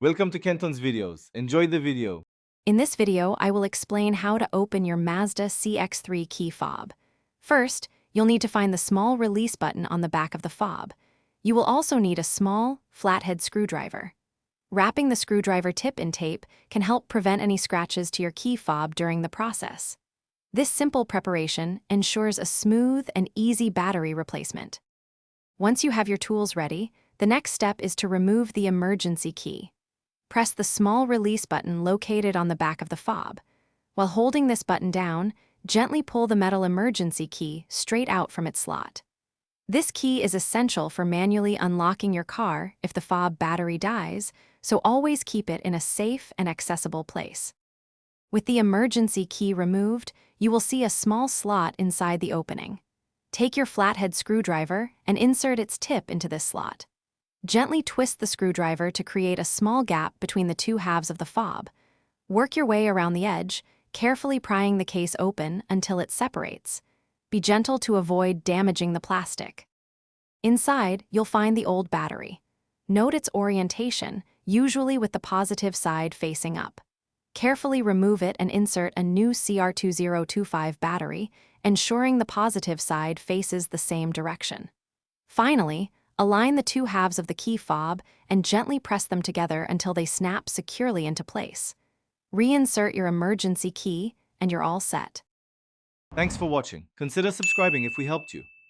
Welcome to Kenton's videos. Enjoy the video. In this video, I will explain how to open your Mazda CX-3 key fob. First, you'll need to find the small release button on the back of the fob. You will also need a small, flathead screwdriver. Wrapping the screwdriver tip in tape can help prevent any scratches to your key fob during the process. This simple preparation ensures a smooth and easy battery replacement. Once you have your tools ready, the next step is to remove the emergency key. Press the small release button located on the back of the fob. While holding this button down, gently pull the metal emergency key straight out from its slot. This key is essential for manually unlocking your car if the fob battery dies, so always keep it in a safe and accessible place. With the emergency key removed, you will see a small slot inside the opening. Take your flathead screwdriver and insert its tip into this slot. Gently twist the screwdriver to create a small gap between the two halves of the fob. Work your way around the edge, carefully prying the case open until it separates. Be gentle to avoid damaging the plastic. Inside, you'll find the old battery. Note its orientation, usually with the positive side facing up. Carefully remove it and insert a new CR2025 battery, ensuring the positive side faces the same direction. Finally, align the two halves of the key fob and gently press them together until they snap securely into place. Reinsert your emergency key and you're all set. Thanks for watching. Consider subscribing if we helped you.